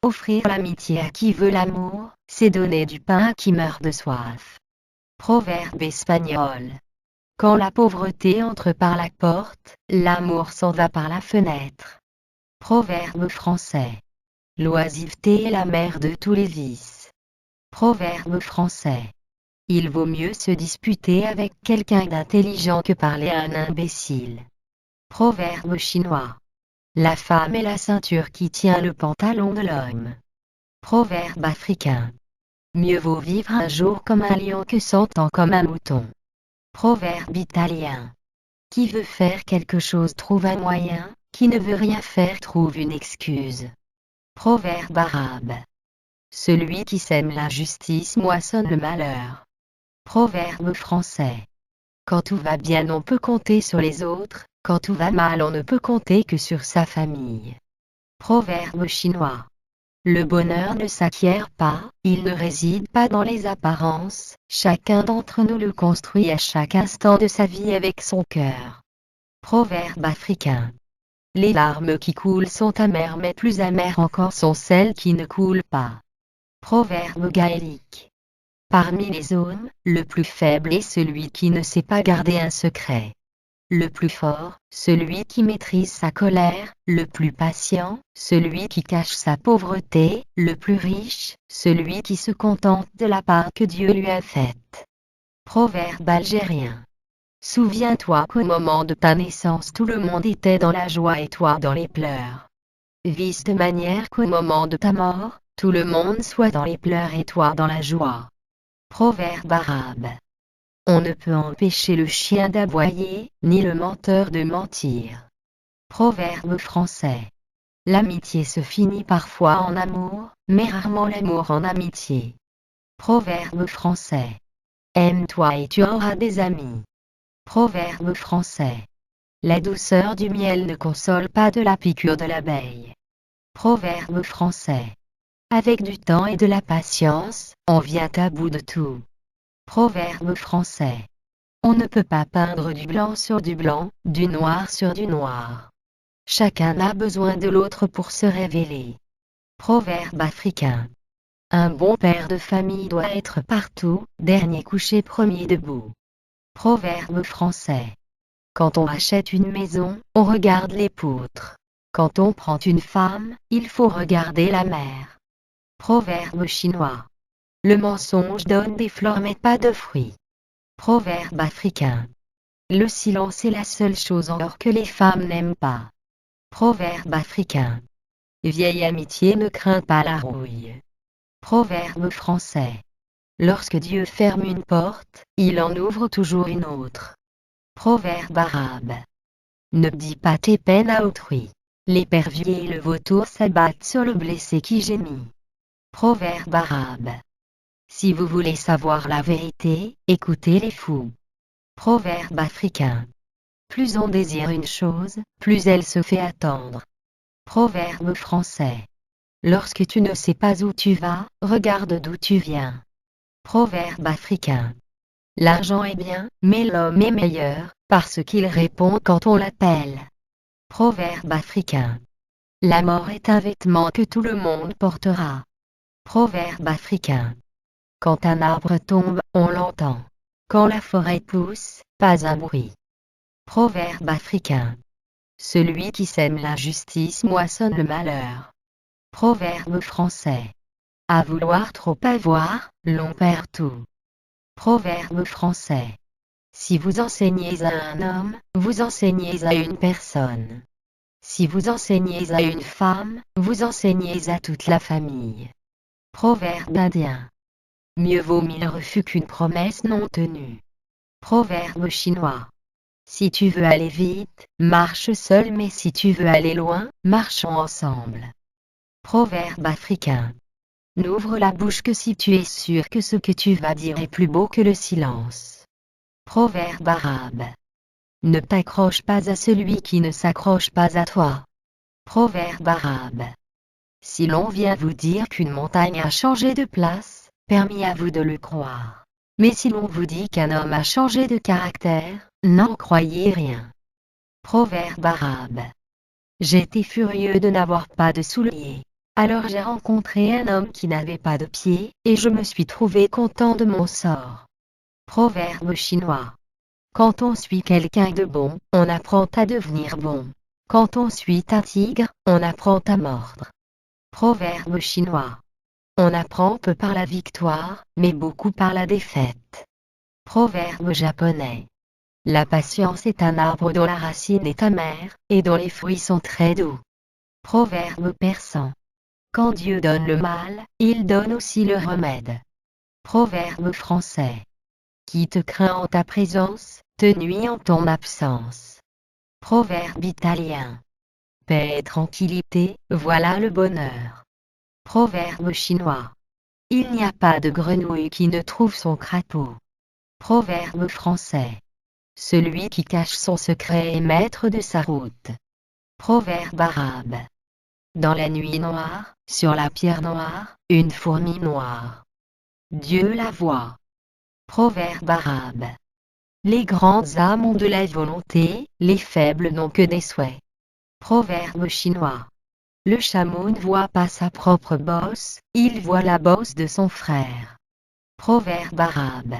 Offrir l'amitié à qui veut l'amour, c'est donner du pain à qui meurt de soif. Proverbe espagnol. Quand la pauvreté entre par la porte, l'amour s'en va par la fenêtre. Proverbe français. L'oisiveté est la mère de tous les vices. Proverbe français. Il vaut mieux se disputer avec quelqu'un d'intelligent que parler à un imbécile. Proverbe chinois. La femme est la ceinture qui tient le pantalon de l'homme. Proverbe africain. Mieux vaut vivre un jour comme un lion que 100 ans comme un mouton. Proverbe italien. Qui veut faire quelque chose trouve un moyen, qui ne veut rien faire trouve une excuse. Proverbe arabe. Celui qui sème l'injustice moissonne le malheur. Proverbe français. Quand tout va bien on peut compter sur les autres, quand tout va mal on ne peut compter que sur sa famille. Proverbe chinois. Le bonheur ne s'acquiert pas, il ne réside pas dans les apparences, chacun d'entre nous le construit à chaque instant de sa vie avec son cœur. Proverbe africain. Les larmes qui coulent sont amères mais plus amères encore sont celles qui ne coulent pas. Proverbe gaélique. Parmi les hommes, le plus faible est celui qui ne sait pas garder un secret. Le plus fort, celui qui maîtrise sa colère, le plus patient, celui qui cache sa pauvreté, le plus riche, celui qui se contente de la part que Dieu lui a faite. Proverbe algérien. Souviens-toi qu'au moment de ta naissance tout le monde était dans la joie et toi dans les pleurs. Vis de manière qu'au moment de ta mort, tout le monde soit dans les pleurs et toi dans la joie. Proverbe arabe. On ne peut empêcher le chien d'aboyer, ni le menteur de mentir. Proverbe français. L'amitié se finit parfois en amour, mais rarement l'amour en amitié. Proverbe français. Aime-toi et tu auras des amis. Proverbe français. La douceur du miel ne console pas de la piqûre de l'abeille. Proverbe français. Avec du temps et de la patience, on vient à bout de tout. Proverbe français. On ne peut pas peindre du blanc sur du blanc, du noir sur du noir. Chacun a besoin de l'autre pour se révéler. Proverbe africain. Un bon père de famille doit être partout, dernier couché premier debout. Proverbe français. Quand on achète une maison, on regarde les poutres. Quand on prend une femme, il faut regarder la mère. Proverbe chinois. Le mensonge donne des fleurs mais pas de fruits. Proverbe africain. Le silence est la seule chose en or que les femmes n'aiment pas. Proverbe africain. Vieille amitié ne craint pas la rouille. Proverbe français. Lorsque Dieu ferme une porte, il en ouvre toujours une autre. Proverbe arabe. Ne dis pas tes peines à autrui. L'épervier et le vautour s'abattent sur le blessé qui gémit. Proverbe arabe. Si vous voulez savoir la vérité, écoutez les fous. Proverbe africain. Plus on désire une chose, plus elle se fait attendre. Proverbe français. Lorsque tu ne sais pas où tu vas, regarde d'où tu viens. Proverbe africain. L'argent est bien, mais l'homme est meilleur, parce qu'il répond quand on l'appelle. Proverbe africain. La mort est un vêtement que tout le monde portera. Proverbe africain. Quand un arbre tombe, on l'entend. Quand la forêt pousse, pas un bruit. Proverbe africain. Celui qui sème l'injustice moissonne le malheur. Proverbe français. À vouloir trop avoir, l'on perd tout. Proverbe français. Si vous enseignez à un homme, vous enseignez à une personne. Si vous enseignez à une femme, vous enseignez à toute la famille. Proverbe indien. Mieux vaut 1000 refus qu'une promesse non tenue. Proverbe chinois. Si tu veux aller vite, marche seul mais si tu veux aller loin, marchons ensemble. Proverbe africain. N'ouvre la bouche que si tu es sûr que ce que tu vas dire est plus beau que le silence. Proverbe arabe. Ne t'accroche pas à celui qui ne s'accroche pas à toi. Proverbe arabe. Si l'on vient vous dire qu'une montagne a changé de place, permis à vous de le croire. Mais si l'on vous dit qu'un homme a changé de caractère, n'en croyez rien. Proverbe arabe. J'étais furieux de n'avoir pas de souliers. Alors j'ai rencontré un homme qui n'avait pas de pied, et je me suis trouvé content de mon sort. Proverbe chinois. Quand on suit quelqu'un de bon, on apprend à devenir bon. Quand on suit un tigre, on apprend à mordre. Proverbe chinois. On apprend peu par la victoire, mais beaucoup par la défaite. Proverbe japonais. La patience est un arbre dont la racine est amère, et dont les fruits sont très doux. Proverbe persan. Quand Dieu donne le mal, il donne aussi le remède. Proverbe français. Qui te craint en ta présence, te nuit en ton absence. Proverbe italien. Paix et tranquillité, voilà le bonheur. Proverbe chinois. Il n'y a pas de grenouille qui ne trouve son crapaud. Proverbe français. Celui qui cache son secret est maître de sa route. Proverbe arabe. Dans la nuit noire, sur la pierre noire, une fourmi noire. Dieu la voit. Proverbe arabe. Les grandes âmes ont de la volonté, les faibles n'ont que des souhaits. Proverbe chinois. Le chameau ne voit pas sa propre bosse, il voit la bosse de son frère. Proverbe arabe.